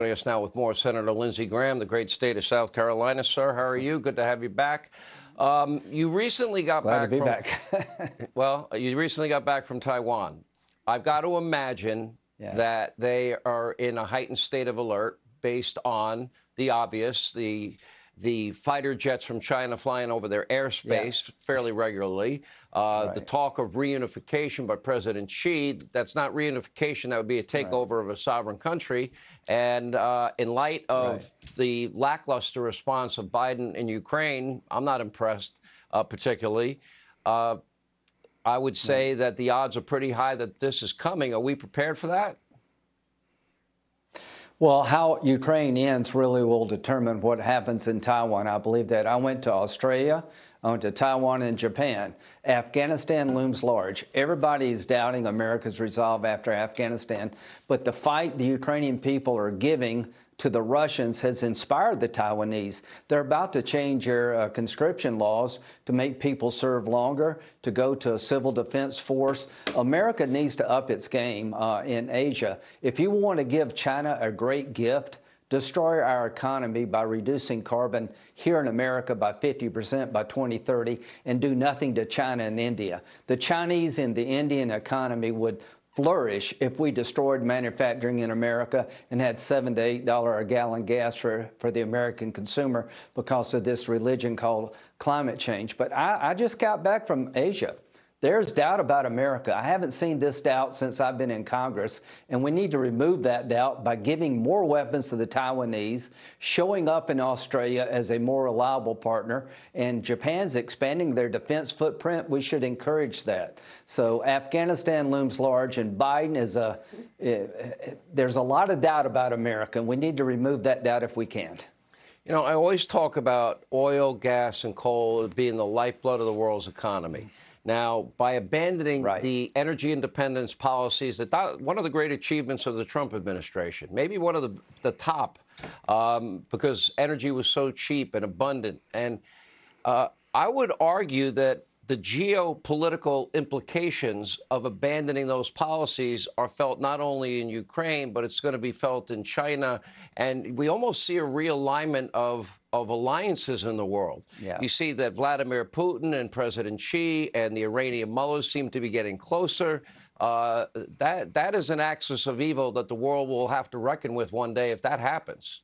Joining us now with more, Senator Lindsey Graham, the great state of South Carolina. Sir, how are you? Good to have you back. You recently got Glad back to be from back. well, you recently got back from Taiwan. I've got to imagine that they are in a heightened state of alert based on the obvious, the fighter jets from China flying over their airspace fairly regularly. The talk of reunification by President Xi, that's not reunification. That would be a takeover of a sovereign country. And in light of the lackluster response of Biden in Ukraine, I'm not impressed particularly. I would say that the odds are pretty high that this is coming. Are we prepared for that? Well, how Ukraine ends really will determine what happens in Taiwan. I believe that. I went to Australia, I went to Taiwan and Japan. Afghanistan looms large. Everybody is doubting America's resolve after Afghanistan, but the fight the Ukrainian people are giving to the Russians has inspired the Taiwanese. They're about to change their conscription laws to make people serve longer, to go to a civil defense force. America needs to up its game in Asia. If you want to give China a great gift, destroy our economy by reducing carbon here in America by 50% by 2030, and do nothing to China and India. The Chinese and the Indian economy would flourish if we destroyed manufacturing in America and had $7 to $8 a gallon gas for the American consumer because of this religion called climate change. But I just got back from Asia. There's doubt about America. I haven't seen this doubt since I've been in Congress, and we need to remove that doubt by giving more weapons to the Taiwanese, showing up in Australia as a more reliable partner, and Japan's expanding their defense footprint. We should encourage that. So Afghanistan looms large, and Biden is there's a lot of doubt about America, and we need to remove that doubt if we can. You know, I always talk about oil, gas, and coal being the lifeblood of the world's economy. Now, by abandoning the energy independence policies, one of the great achievements of the Trump administration, maybe one of the top, because energy was so cheap and abundant. And I would argue that the geopolitical implications of abandoning those policies are felt not only in Ukraine, but it's going to be felt in China. And we almost see a realignment of alliances in the world. You see that Vladimir Putin and President Xi and the Iranian mullahs seem to be getting closer. That is an axis of evil that the world will have to reckon with one day if that happens.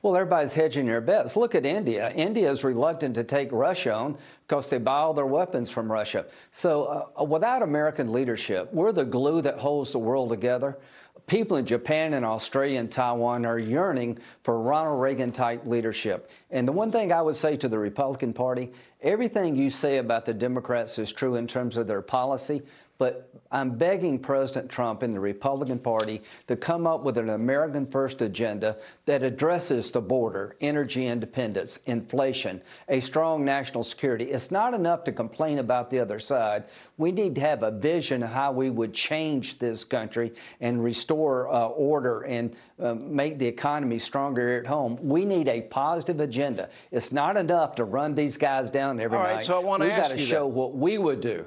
Well, everybody's hedging their bets. Look at India. India is reluctant to take Russia on because they buy all their weapons from Russia. So without American leadership, we're the glue that holds the world together. People in Japan and Australia and Taiwan are yearning for Ronald Reagan-type leadership. And the one thing I would say to the Republican Party, everything you say about the Democrats is true in terms of their policy, but I'm begging President Trump and the Republican Party to come up with an American-first agenda that addresses the border, energy independence, inflation, a strong national security. It's not enough to complain about the other side. We need to have a vision of how we would change this country and restore order and make the economy stronger here at home. We need a positive agenda. It's not enough to run these guys down every night. So I want to ask you, we've got to show what we would do.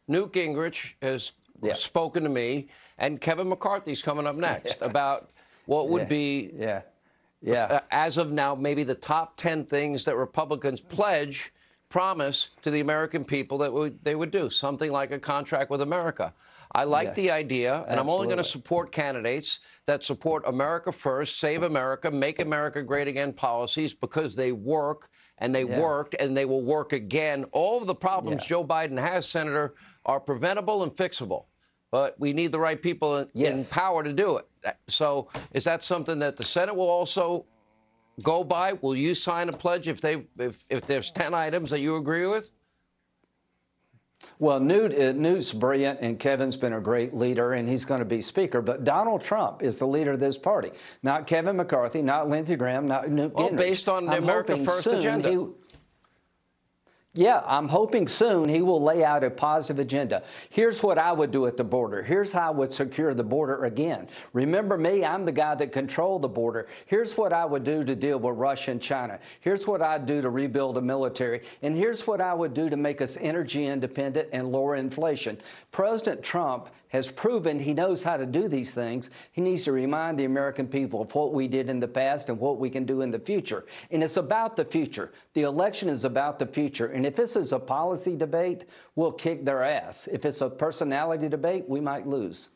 Newt Gingrich has spoken to me, and Kevin McCarthy's coming up next about what would be, as of now, maybe the top 10 things that Republicans promise to the American people that they would do, something like a contract with America. I like the idea, and I'm only going to support candidates that support America first, save America, make America great again policies because they work, and they worked, and they will work again. All of the problems Joe Biden has, Senator, are preventable and fixable. But we need the right people in power to do it. So is that something that the Senate will also go by? Will you sign a pledge if there's 10 items that you agree with? Well, Newt's brilliant, and Kevin's been a great leader, and he's going to be Speaker. But Donald Trump is the leader of this party, not Kevin McCarthy, not Lindsey Graham, not Newt Gingrich. Well, based on the America First agenda. I'm hoping soon he will lay out a positive agenda. Here's what I would do at the border. Here's how I would secure the border again. Remember me, I'm the guy that controlled the border. Here's what I would do to deal with Russia and China. Here's what I'd do to rebuild the military. And here's what I would do to make us energy independent and lower inflation. President Trump has proven he knows how to do these things. He needs to remind the American people of what we did in the past and what we can do in the future. And it's about the future. The election is about the future. And if this is a policy debate, we'll kick their ass. If it's a personality debate, we might lose.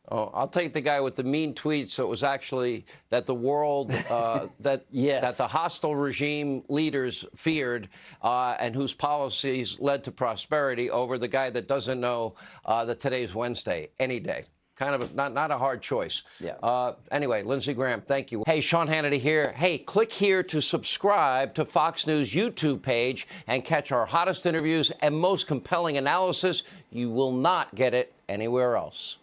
Oh, I'll take the guy with the mean tweets. So it was actually that the world, that the hostile regime leaders feared and whose policies led to prosperity over the guy that doesn't know that today's Wednesday, any day. Kind of not a hard choice. Yeah. Anyway, Lindsey Graham, thank you. Hey, Sean Hannity here. Hey, click here to subscribe to Fox News YouTube page and catch our hottest interviews and most compelling analysis. You will not get it anywhere else.